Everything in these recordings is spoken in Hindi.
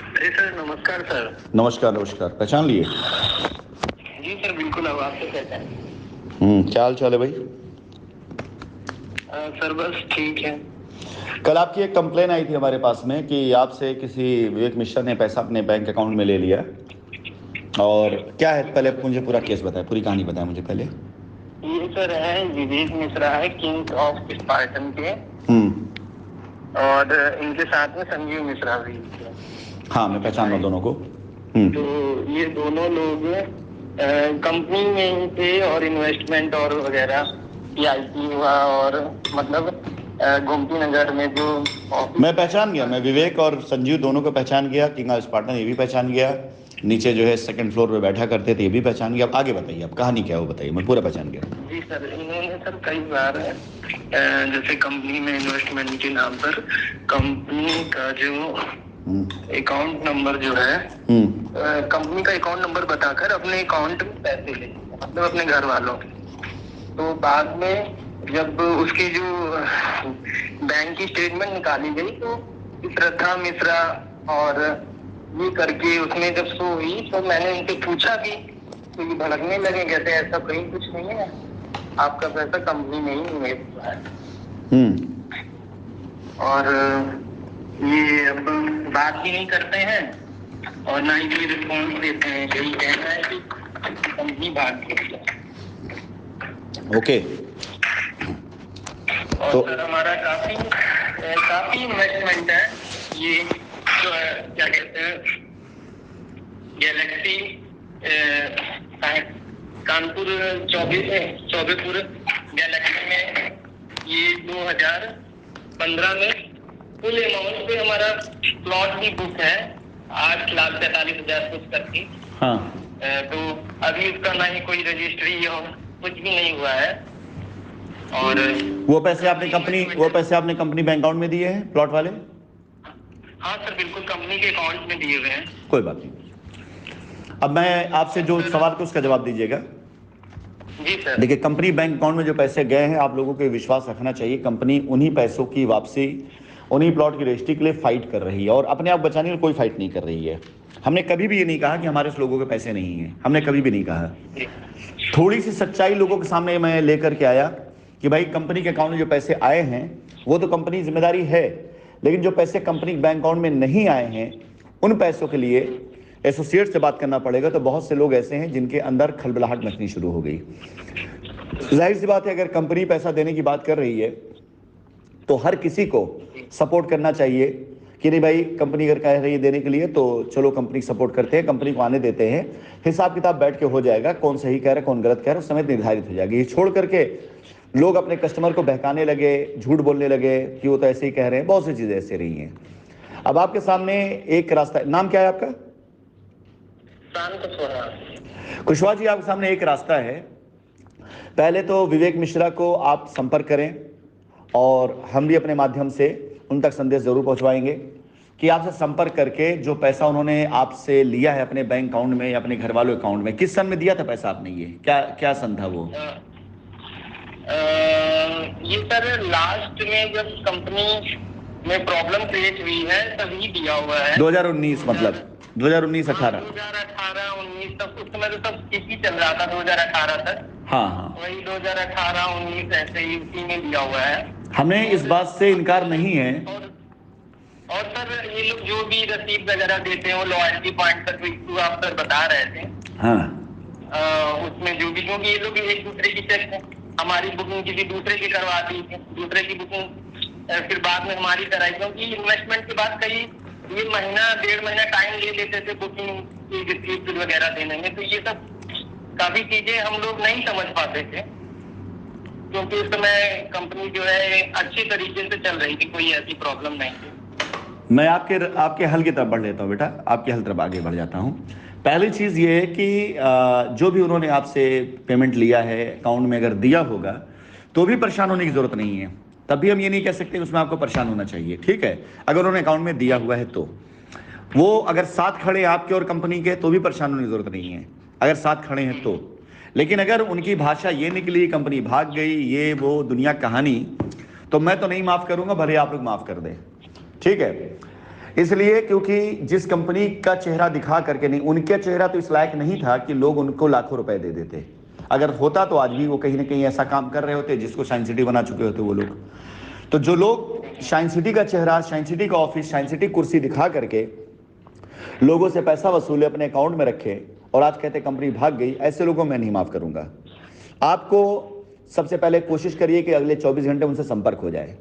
अरे सर, नमस्कार सर। नमस्कार नमस्कार, पहचान लिए? जी सर, बिल्कुल। अब आपसे पहचान। क्या हाल चाल है भाई? सर बस ठीक है। कल आपकी एक कंप्लेन आई थी हमारे पास में कि आपसे किसी विवेक मिश्रा ने पैसा अपने बैंक अकाउंट में ले लिया। और क्या है, जी पहले सर, मुझे पूरा केस बताएं, पूरी कहानी बताएं मुझे पहले। ये सर है विवेक मिश्रा है, किंग ऑफ स्पार्टन के। हम्म। और इनके साथ में संजीव मिश्रा भी थे। हाँ, मैं पहचान रहा हूँ दोनों को। तो ये दोनों लोग कंपनी में ही थे, और इन्वेस्टमेंट और वगैरह PIP हुआ, और मतलब गोमती नगर में जो ऑफिस मैं पहचान गया, था। मैं विवेक और संजीव दोनों को पहचान गया। किंग ऑफ स्पार्टन ये भी पहचान गया। नीचे जो है सेकंड फ्लोर पे बैठा करते थे ये भी पहचान गया। अब आगे बताइए, अब कहानी क्या है वो बताइए, मैं पूरा पहचान गया। जी सर, इन्होंने सर कई बार जैसे कंपनी में इन्वेस्टमेंट के नाम पर कंपनी का जो अकाउंट नंबर जो है, कंपनी का अकाउंट नंबर बताकर अपने अकाउंट में पैसे ले, मतलब अपने घर वालों के। तो बाद में जब उसकी जो बैंक की स्टेटमेंट निकाली गई, तो श्रद्धा मिश्रा और ये करके उसमें जब शो हुई, तो मैंने उनसे पूछा कि तो ये भड़कने लगे, कहते ऐसा कहीं कुछ नहीं है, आपका पैसा कंपनी में ही इन्वेस्ट हुआ है। और ये अब बात भी नहीं करते हैं, और ना ही कोई रिस्पॉन्स देते हैं। यही कहना है कि कंपनी भाग गई है। ओके। और तो सर हमारा काफी इन्वेस्टमेंट है। ये जो है क्या कहते हैं, गैलेक्सी कानपुर चौबेपुर गैलेक्सी में ये 2015 में फुल अमाउंट पे हमारा प्लॉट भी बुक है, 8,43,000 कुछ करके। हाँ, तो अभी उसका ना ही कोई रजिस्ट्री और कुछ भी नहीं हुआ है। और वो पैसे आपने कंपनी बैंक अकाउंट में दिए हैं, प्लॉट वाले? हाँ सर, बिल्कुल कंपनी के अकाउंट में दिए हुए हैं। कोई बात नहीं। अब मैं आपसे जो सवाल को उसका जवाब दीजिएगा। जी सर। देखिए, कंपनी बैंक अकाउंट में जो पैसे गए हैं, आप लोगों को विश्वास रखना चाहिए, कंपनी उन्हीं पैसों की वापसी, उन्हीं प्लॉट की रजिस्ट्री के लिए फाइट कर रही है, और अपने आप बचाने के लिए कोई फाइट नहीं कर रही है। हमने कभी भी ये नहीं कहा कि हमारे लोगों के पैसे नहीं हैं, हमने कभी भी नहीं कहा। थोड़ी सी सच्चाई लोगों के सामने मैं लेकर के आया कि भाई कंपनी के अकाउंट में जो पैसे आए हैं वो तो कंपनी की जिम्मेदारी है, लेकिन जो पैसे कंपनी के बैंक अकाउंट में नहीं आए हैं उन पैसों के लिए एसोसिएट से बात करना पड़ेगा। तो बहुत से लोग ऐसे हैं जिनके अंदर खलबलाहट मचनी शुरू हो गई। जाहिर सी बात है, अगर कंपनी पैसा देने की बात कर रही है तो हर किसी को सपोर्ट करना चाहिए कि नहीं भाई, कंपनी अगर कह रही है देने के लिए तो चलो कंपनी सपोर्ट करते हैं, कंपनी को आने देते हैं। हिसाब किताब बैठ के हो जाएगा, कौन सही कह रहा है कौन गलत कह रहा है उस समय निर्धारित हो जाएगी। ये छोड़ करके लोग अपने कस्टमर को बहकाने लगे, झूठ बोलने लगे कि वो तो ऐसे ही कह रहे हैं, बहुत सी चीजें ऐसे रही हैं। अब आपके सामने एक रास्ता, नाम क्या है आपका? कुशवाहा जी, आपके सामने एक रास्ता है। पहले तो विवेक मिश्रा को आप संपर्क करें, और हम भी अपने माध्यम से उन तक संदेश जरूर पहुंचवाएंगे कि आपसे संपर्क करके जो पैसा उन्होंने आपसे लिया है अपने बैंक अकाउंट में या अपने घर वालों अकाउंट में, किस सन में दिया था पैसा आपने, ये क्या क्या सन था वो? ये सर लास्ट में जब कंपनी में प्रॉब्लम क्रिएट हुई है तभी दिया हुआ है। 2019 मतलब 2019-18? 2018-19 तक, उस समय तो सब ठीक ही चल रहा था 2018 तक। हाँ हाँ, वही 2018-19 ऐसे ही उसी में दिया हुआ है। हमें इस बात से इनकार नहीं है। और सर ये लोग जो भी रसीद वगैरह देते हैं वो लॉयल्टी पॉइंट तक इशू आप सर बता रहे थे। हाँ, उसमें जो भी, क्योंकि ये लोग एक दूसरे की चेक, हमारी बुकिंग किसी दूसरे की करवाती थी, दूसरे की बुकिंग फिर बाद में हमारी कराई, क्योंकि इन्वेस्टमेंट के बाद कई ये महीना 1.5 महीना टाइम ले लेते थे बुकिंग की रिसीप्ट वगैरह देने में। तो ये सब काफी चीजें हम लोग नहीं समझ पाते थे, क्योंकि उस समय कंपनी जो है अच्छी तरीके से चल रही थी, कोई ऐसी प्रॉब्लम नहीं थी। मैं आपके हल की तरफ बढ़ लेता हूँ बेटा, आपके हल तरफ आगे बढ़ जाता हूँ। पहली चीज़ ये है कि जो भी उन्होंने आपसे पेमेंट लिया है अकाउंट में अगर दिया होगा तो भी परेशान होने की ज़रूरत नहीं है। तब भी हम ये नहीं कह सकते उसमें आपको परेशान होना चाहिए, ठीक है? अगर उन्होंने अकाउंट में दिया हुआ है तो वो अगर साथ खड़े आपके और कंपनी के तो भी परेशान होने की ज़रूरत नहीं है, अगर साथ खड़े हैं तो। लेकिन अगर उनकी भाषा ये निकली कंपनी भाग गई, ये वो दुनिया कहानी, तो मैं तो नहीं माफ़ करूँगा, भले आप लोग माफ़ कर दें, ठीक है? इसलिए क्योंकि जिस कंपनी का चेहरा दिखा करके नहीं, उनका चेहरा तो इस लायक नहीं था कि लोग उनको लाखों रुपए दे देते। अगर होता तो आज भी वो कहीं ना कहीं ऐसा काम कर रहे होते जिसको शाइन सिटी बना चुके होते वो लोग। तो जो लोग शाइन सिटी का चेहरा, शाइन सिटी का ऑफिस, शाइन सिटी कुर्सी दिखा करके लोगों से पैसा वसूले, अपने अकाउंट में रखे और आज कहते कंपनी भाग गई, ऐसे लोगों को मैं नहीं माफ करूंगा। आपको सबसे पहले कोशिश करिए कि अगले 24 घंटे उनसे संपर्क हो जाए।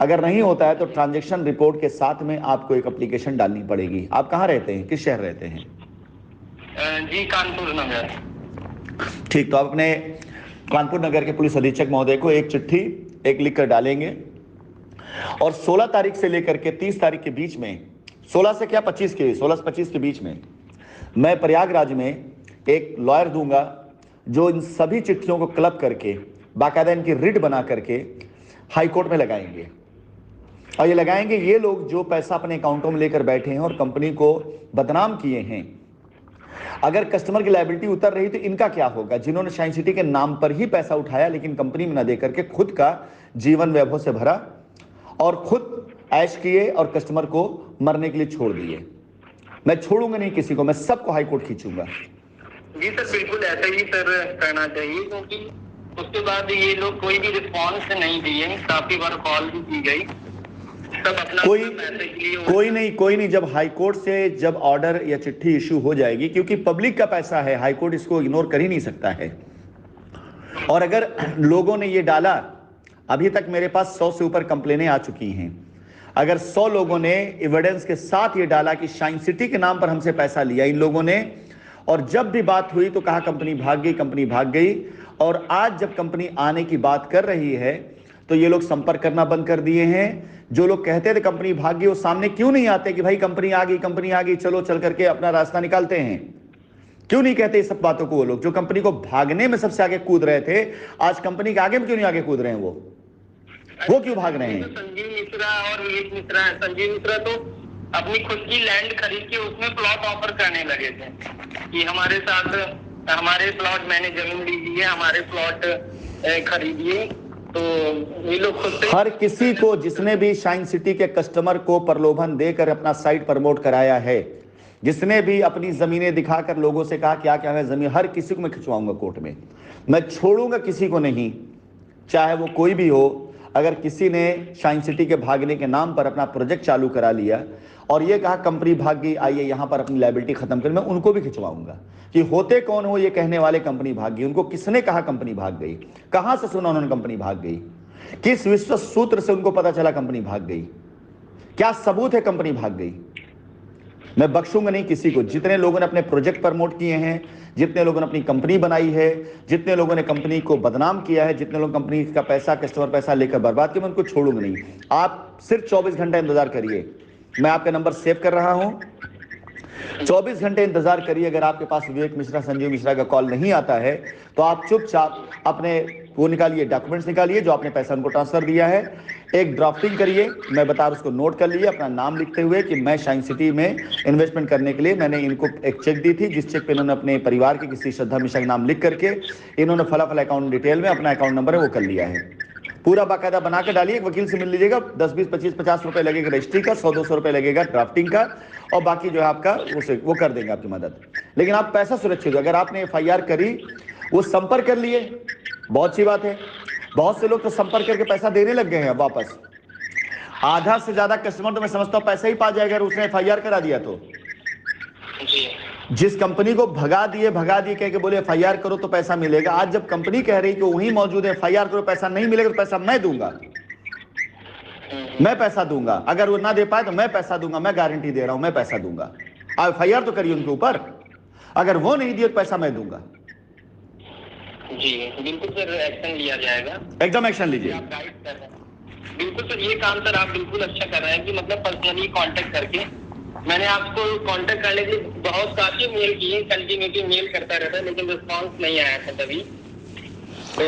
अगर नहीं होता है तो ट्रांजैक्शन रिपोर्ट के साथ में आपको एक एप्लीकेशन डालनी पड़ेगी। आप कहाँ रहते हैं, किस शहर रहते हैं? जी कानपुर नगर। ठीक, तो आप अपने कानपुर नगर के पुलिस अधीक्षक महोदय को एक चिट्ठी एक लिख कर डालेंगे और 16 तारीख से लेकर के 30 तारीख के बीच में, 16 से 25 के बीच में मैं प्रयागराज में एक लॉयर दूंगा जो इन सभी चिट्ठियों को क्लब करके बाकायदा इनकी रिट बना करके हाई कोर्ट में लगाएंगे। और ये लगाएंगे ये लोग जो पैसा अपने अकाउंटों में लेकर बैठे हैं और कंपनी को बदनाम किए हैं। अगर कस्टमर की लायबिलिटी उतर रही तो इनका क्या होगा, जिन्होंने शाइन सिटी के नाम पर ही पैसा उठाया लेकिन कंपनी में ना दे करके खुद का जीवन वैभव से भरा और खुद ऐश किए और कस्टमर को मरने के लिए छोड़ दिए। मैं छोड़ूंगा नहीं किसी को, मैं सबको हाई कोर्ट खींचूंगा। जी सर, बिल्कुल ऐसा ही सर करना चाहिए, क्योंकि उसके बाद ये लोग कोई भी रिस्पॉन्स नहीं दिए। काफी बार कॉल भी की गई, सब अपना कोई नहीं। जब हाई कोर्ट से जब ऑर्डर या चिट्ठी इशू हो जाएगी, क्योंकि पब्लिक का पैसा है, हाई कोर्ट इसको इग्नोर कर ही नहीं सकता है। और अगर लोगों ने ये डाला, अभी तक मेरे पास 100 से ऊपर कंप्लेनें आ चुकी हैं, अगर 100 लोगों ने एविडेंस के साथ ये डाला कि शाइन सिटी के नाम पर हमसे पैसा लिया इन लोगों ने, और जब भी बात हुई तो कहा कंपनी भाग गई, और आज जब कंपनी आने की बात कर रही है तो ये लोग संपर्क करना बंद कर दिए हैं। जो लोग कहते थे कंपनी भाग गई, वो सामने क्यों नहीं आते कि भाई कंपनी आ गई, चलो चल करके अपना रास्ता निकालते हैं? क्यों नहीं कहते इस सब बातों को? वो लोग जो कंपनी को भागने में सबसे आगे कूद रहे थे, आज कंपनी के आगे में क्यों नहीं आगे कूद रहे हैं? वो क्यों भाग रहे हैं? संजीव मिश्रा और विवेक मिश्रा है। संजीव मिश्रा तो अपनी खुद की लैंड खरीद के उसमें प्लॉट ऑफर करने लगे थे कि हमारे साथ हमारे प्लॉट, मैंने जमीन लीजिए, हमारे प्लॉट खरीदिए। तो ये लोग खुद से हर किसी को, जिसने भी शाइन सिटी के कस्टमर को प्रलोभन देकर अपना साइट प्रमोट कराया है, जिसने भी अपनी जमीनें दिखाकर लोगों से कहा क्या क्या है जमीन, हर किसी को मैं खिंचवाऊंगा कोर्ट में। मैं छोड़ूंगा किसी को नहीं, चाहे वो कोई भी हो। अगर किसी ने शाइन सिटी के भागने के नाम पर अपना प्रोजेक्ट चालू करा लिया और ये कहा कंपनी भाग गई, आइए यहां पर अपनी लायबिलिटी खत्म कर, मैं उनको भी खिंचवाऊंगा। कि होते कौन हो ये कहने वाले कंपनी भाग गई? उनको किसने कहा कंपनी भाग गई? कहां से सुना उन्होंने कंपनी भाग गई? किस विश्व सूत्र से उनको पता चला कंपनी भाग गई? क्या सबूत है कंपनी भाग गई? मैं बख्शूंगा नहीं किसी को। जितने लोगों ने अपने प्रोजेक्ट प्रमोट किए हैं, जितने लोगों ने अपनी कंपनी बनाई है, जितने लोगों ने कंपनी को बदनाम किया है, जितने लोग कंपनी का पैसा, कस्टमर पैसा लेकर बर्बाद किया, मैं उनको छोड़ूंगा नहीं। आप सिर्फ 24 घंटे इंतजार करिए। मैं आपका नंबर सेव कर रहा हूं, 24 घंटे इंतजार करिए। अगर आपके पास विवेक मिश्रा, संजीव मिश्रा का कॉल नहीं आता है तो आप चुपचाप अपने वो निकालिए, डॉक्यूमेंट्स निकालिए जो आपने पैसा उनको ट्रांसफर दिया है, एक ड्राफ्टिंग करिए, मैं बता रहा हूं उसको नोट कर लीजिए, अपना नाम लिखते हुए कि मैं शाइन सिटी में इन्वेस्टमेंट करने के लिए मैंने इनको एक चेक दी थी, जिस चेक पे इन्होंने अपने परिवार के किसी श्रद्धा मिश्रा का नाम लिख करके इन्होंने फला फला अकाउंट डिटेल में अपना अकाउंट नंबर है वो कर लिया है। पूरा बाकायदा बना के डालिए, वकील से मिल लीजिएगा। 10, 20, 25, 50 रुपए लगेगा रजिस्ट्री का, 100-200 रुपए लगेगा ड्राफ्टिंग का, और बाकी जो है आपका वो कर देंगे आपकी मदद। लेकिन आप पैसा सुरक्षित हो। अगर आपने FIR करी, वो संपर्क कर लिए, बहुत अच्छी बात है। बहुत से लोग तो संपर्क करके पैसा देने लग गए हैं वापस। आधा से ज्यादा कस्टमर तो मैं समझता हूं पैसा ही पा जाएगा अगर उसने FIR करा दिया तो। जिस कंपनी को भगा दिए कह के बोले FIR करो तो पैसा मिलेगा, आज जब कंपनी कह रही कि वही मौजूद है, FIR करो पैसा नहीं मिलेगा, तो पैसा मैं दूंगा, मैं पैसा दूंगा। अगर वो ना दे पाए तो मैं पैसा दूंगा, मैं गारंटी दे रहा हूं, मैं पैसा दूंगा। आप FIR तो करिए उनके ऊपर, अगर वो नहीं दिए तो पैसा मैं दूंगा। जी बिल्कुल सर, एक्शन लिया जाएगा, एकदम एक्शन लीजिए। आप गाइड कर रहे हैं बिल्कुल सर, ये काम सर आप बिल्कुल अच्छा कर रहे हैं कि मतलब पर्सनली कांटेक्ट करके। मैंने आपको कांटेक्ट करने के लिए बहुत काफी मेल किए, कंटिन्यूटी मेल करता रहता, लेकिन रिस्पांस नहीं आया था तभी तो।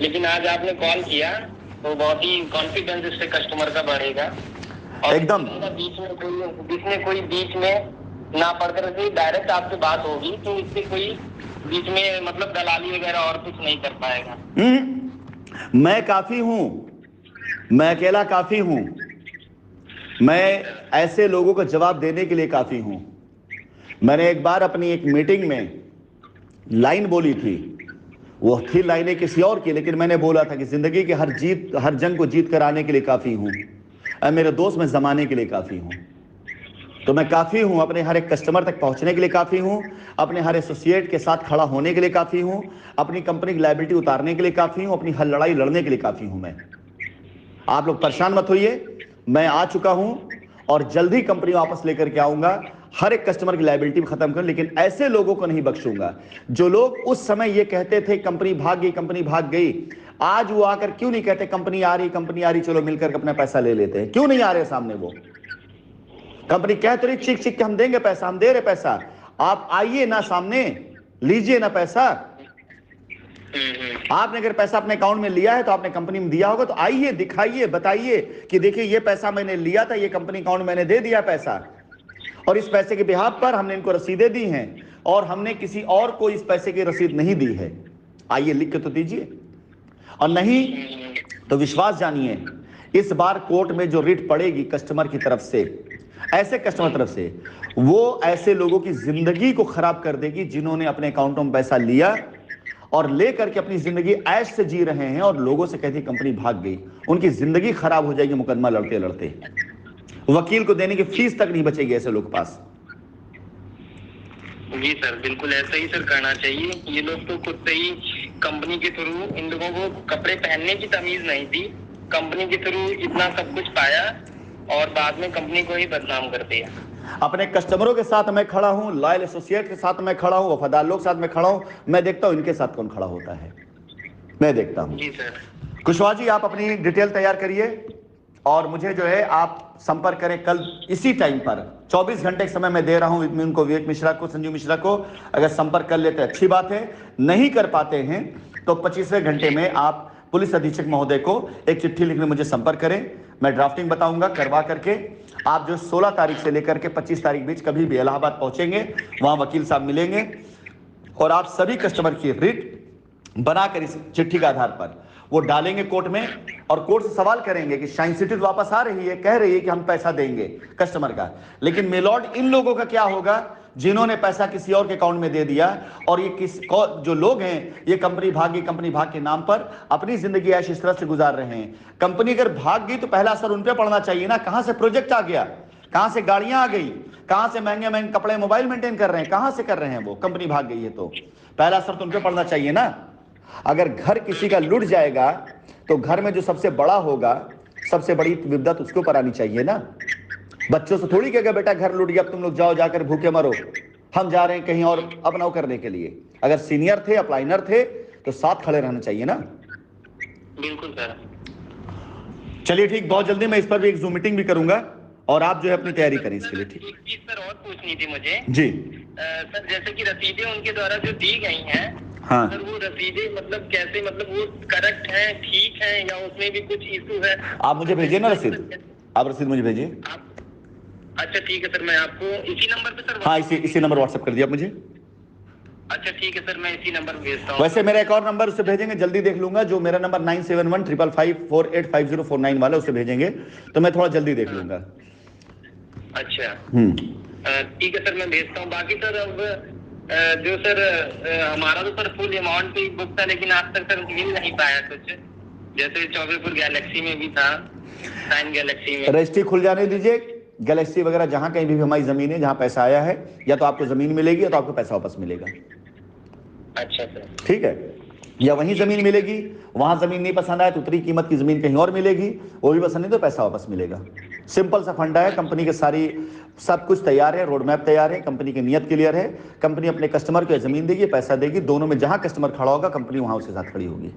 लेकिन आज आपने कॉल किया तो बहुत ही कॉन्फिडेंस इससे कस्टमर का बढ़ेगा। और एकदम बीच में ना पड़कर के डायरेक्ट आपसे बात होगी, तो इससे कोई बीच में मतलब दलाली वगैरह और कुछ नहीं कर पाएगा। मैं काफी हूं, मैं अकेला काफी हूं। मैं ऐसे लोगों को जवाब देने के लिए काफी हूं। मैंने एक बार अपनी एक मीटिंग में लाइन बोली थी, वो थी लाइनें किसी और की, लेकिन मैंने बोला था कि जिंदगी के हर जंग को जीत कर आने के लिए काफी हूं। मेरे दोस्त, मैं जमाने के लिए काफी हूं। तो मैं काफी हूं, अपने हर एक कस्टमर तक पहुंचने के लिए काफी हूं, अपने हर एसोसिएट के साथ खड़ा होने के लिए काफी हूं, अपनी कंपनी की लायबिलिटी उतारने के लिए काफी हूं, अपनी हर लड़ाई लड़ने के लिए काफी हूं। मैं, आप लोग परेशान मत होइए, मैं आ चुका हूं और जल्द ही कंपनी वापस लेकर के आऊंगा, हर एक कस्टमर की लायबिलिटी खत्म कर। लेकिन ऐसे लोगों को नहीं बख्शूंगा जो लोग उस समय ये कहते थे कंपनी भाग गई, कंपनी भाग गई। आज वो आकर क्यों नहीं कहते कंपनी आ रही, कंपनी आ रही, चलो मिलकर अपना पैसा ले लेते हैं? क्यों नहीं आ रहे सामने? वो कंपनी कह तो रही चीख चीख के हम देंगे पैसा, हम दे रहे पैसा, आप आइए ना सामने, लीजिए ना पैसा। आपने अगर पैसा अपने अकाउंट में लिया है तो आपने कंपनी में दिया होगा, तो आइए, दिखाइए, बताइए कि देखिए ये पैसा मैंने लिया था, ये कंपनी अकाउंट मैंने दे दिया पैसा, और इस पैसे के बिहाफ पर हमने इनको रसीदें दी हैं, और हमने किसी और को इस पैसे की रसीद नहीं दी है। आइए लिख के तो दीजिए। और नहीं तो विश्वास जानिए, इस बार कोर्ट में जो रिट पड़ेगी कस्टमर की तरफ से, ऐसे कस्टमर तरफ से, वो ऐसे लोगों की जिंदगी को खराब कर देगी जिन्होंने अपने अकाउंटों में पैसा लिया और लेकर के अपनी जिंदगी ऐश से जी रहे हैं, और लोगों से कहती कंपनी भाग गई। उनकी जिंदगी खराब हो जाएगी मुकदमा लड़ते लड़ते, वकील को देने की फीस तक नहीं बचेगी ऐसे लोग के पास। जी सर, बिल्कुल ऐसा ही सर करना चाहिए। ये लोग तो खुद से ही कंपनी के थ्रू, इन लोगों को कपड़े पहनने की तमीज नहीं थी, कंपनी के थ्रू इतना सब कुछ पाया और बाद में कंपनी को ही बदनाम कर दिया। अपने कस्टमरों के साथ मैं खड़ा हूं, लॉयल एसोसिएट के साथ मैं खड़ा हूं, वफादार लोग साथ मैं खड़ा हूं। मैं देखता हूं इनके साथ कौन खड़ा होता है, मैं देखता हूं। जी सर। कुशवाहा जी, आप अपनी डिटेल तैयार करिए और मुझे जो है आप संपर्क करें कल इसी टाइम पर। 24 घंटे का समय मैं दे रहा हूं उनको, विवेक मिश्रा को, संजीव मिश्रा को। अगर संपर्क कर लेते अच्छी बात है, नहीं कर पाते हैं तो 25वें घंटे में आप पुलिस अधीक्षक महोदय को एक चिट्ठी लिखने मुझे संपर्क करें। मैं ड्राफ्टिंग बताऊंगा, करवा करके आप जो 16 तारीख से लेकर के 25 तारीख बीच कभी भी इलाहाबाद पहुंचेंगे, वहां वकील साहब मिलेंगे और आप सभी कस्टमर की रिट बनाकर इस चिट्ठी के आधार पर वो डालेंगे कोर्ट में, और कोर्ट से सवाल करेंगे कि शाइन सिटी वापस आ रही है, कह रही है कि हम पैसा देंगे कस्टमर का, लेकिन मेलॉर्ड इन लोगों का क्या होगा जिन्होंने पैसा किसी और के अकाउंट में दे दिया। और ये जो लोग हैं, ये कंपनी भागी, कंपनी भाग के नाम पर अपनी जिंदगी ऐश इस तरह से गुजार रहे हैं। कंपनी अगर भाग गई तो पहला असर उन पर पड़ना चाहिए ना, कहां से प्रोजेक्ट आ गया, कहां से गाड़ियां आ गई, कहां से महंगे महंगे कपड़े, मोबाइल मेंटेन कर रहे हैं, कहां से कर रहे हैं वो? कंपनी भाग गई है तो पहला असर तो उन पर पड़ना चाहिए ना। अगर घर किसी का लूट जाएगा तो घर में जो सबसे बड़ा होगा, सबसे बड़ी विपदा तो उसके ऊपर आनी चाहिए ना। बच्चों से थोड़ी कहेगा बेटा घर लूट गया, अब तुम लोग जाओ, जाकर भूखे मरो, हम जा रहे हैं कहीं और अपनाव करने के लिए। अगर सीनियर थे, अप्लाइनर थे, तो साथ खड़े रहना चाहिए ना। बिल्कुल सर। चलिए ठीक, बहुत जल्दी मैं इस पर भी एक जूम मीटिंग भी करूंगा और आप जो है अपनी तैयारी करें इसके लिए। ठीक, एक चीज सर और पूछनी थी मुझे। जी सर, जैसे कि रसीदें उनके द्वारा जो दी गई हैं, हाँ सर वो रसीदें मतलब कैसे, मतलब वो करेक्ट है, ठीक है, या उसमें भी कुछ इशू है? आप मुझे भेजिए ना रसीद, आप रसीद मुझे भेजिए। अच्छा ठीक है सर, मैं आपको इसी नंबर पे सर? हाँ, इसी नंबर व्हाट्सएप कर दिया आप मुझे। अच्छा ठीक है सर, मैं इसी नंबर पे भेजता हूँ। वैसे मेरा एक और नंबर उससे भेजेंगे, जल्दी देख लूंगा, जो मेरा नंबर 971555485049 वाला, उससे भेजेंगे तो मैं थोड़ा जल्दी देख लूंगा। अच्छा ठीक है सर, मैं भेजता हूँ। बाकी सर अब जो सर हमारा तो सर फुल अमाउंट पे बुक था, लेकिन आज तक सर मिल नहीं पाया कुछ। जैसे चौबेपुर गैलेक्सी में भी था, साइन गैलेक्सी में। रजिस्ट्री खुल जाने दीजिए, गैलेक्सी वगैरह जहां कहीं भी हमारी जमीन है, जहां पैसा आया है, या तो आपको जमीन मिलेगी या तो आपको पैसा वापस मिलेगा। अच्छा सर, ठीक है, या वहीं जमीन मिलेगी, वहां जमीन नहीं पसंद आए तो उतरी कीमत की जमीन कहीं और मिलेगी, वो भी पसंद नहीं तो पैसा वापस मिलेगा। सिंपल सा फंडा है। कंपनी के सारी सब कुछ तैयार है, रोड मैप तैयार है, कंपनी की नीयत क्लियर है। कंपनी अपने कस्टमर को जमीन देगी, पैसा देगी, दोनों में जहां कस्टमर खड़ा होगा कंपनी वहां उसके साथ खड़ी होगी।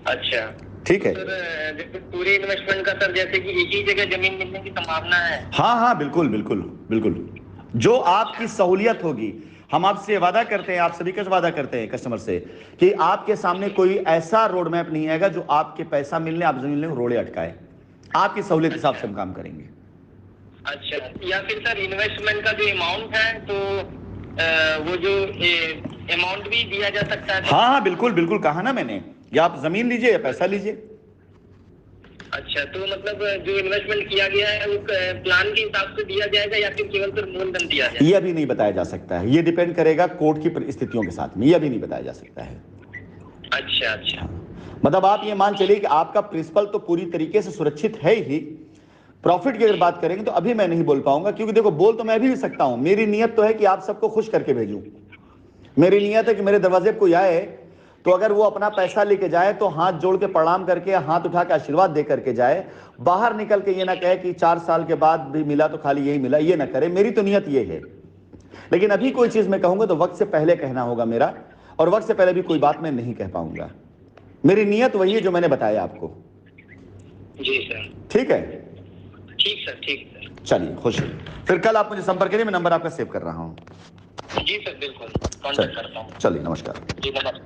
अच्छा ठीक है सर, पूरे इन्वेस्टमेंट का सर जैसे कि एक ही जगह जमीन मिलने की संभावना है? हाँ हाँ, बिल्कुल बिल्कुल बिल्कुल, जो आपकी सहूलियत होगी। हम आपसे वादा करते हैं, आप सभी का वादा करते हैं कस्टमर से, कि आपके सामने कोई ऐसा रोड मैप नहीं आएगा जो आपके पैसा मिलने, आप जमीन लेने रोड़े अटकाए। आपकी सहूलियत के हिसाब से हम काम करेंगे। अच्छा, या फिर सर इन्वेस्टमेंट का जो अमाउंट है तो वो जो अमाउंट भी दिया जा सकता है? हाँ हाँ बिल्कुल बिल्कुल, कहा ना मैंने, या आप जमीन लीजिए या पैसा लीजिए। अच्छा, तो मतलब जो इन्वेस्टमेंट किया गया है वो प्लान के हिसाब से दिया जाएगा या फिर केवल सिर्फ मूलधन दिया जाएगा? ये अभी नहीं बताया जा सकता है, ये डिपेंड करेगा कोर्ट की परिस्थितियों के साथ में, ये अभी नहीं बताया जा सकता है। अच्छा अच्छा। मतलब आप ये मान चलिए कि आपका प्रिंसिपल तो पूरी तरीके से सुरक्षित है ही। प्रॉफिट की अगर बात करेंगे तो अभी मैं नहीं बोल पाऊंगा, क्योंकि देखो बोल तो मैं भी सकता हूं, मेरी नीयत तो है कि आप सबको खुश करके भेजूं। मेरी नीयत है कि मेरे दरवाजे पर कोई आए तो अगर वो अपना पैसा लेके जाए तो हाथ जोड़ के प्रणाम करके, हाथ उठा के आशीर्वाद दे करके जाए, बाहर निकल के ये ना कहे कि 4 साल के बाद भी मिला तो खाली यही मिला, ये ना करे। मेरी तो नीयत ये है। लेकिन अभी कोई चीज मैं कहूंगा तो वक्त से पहले कहना होगा मेरा, और वक्त से पहले भी कोई बात मैं नहीं कह पाऊंगा। मेरी नीयत वही है जो मैंने बताया आपको। जी सर। ठीक है? ठीक सर, ठीक सर। चलिए, खुश। फिर कल आप मुझे संपर्क करिए, मैं नंबर आपका सेव कर रहा हूँ। जी सर, बिल्कुल कॉन्टेक्ट करता हूँ। चलिए, नमस्कार। जी नमस्कार।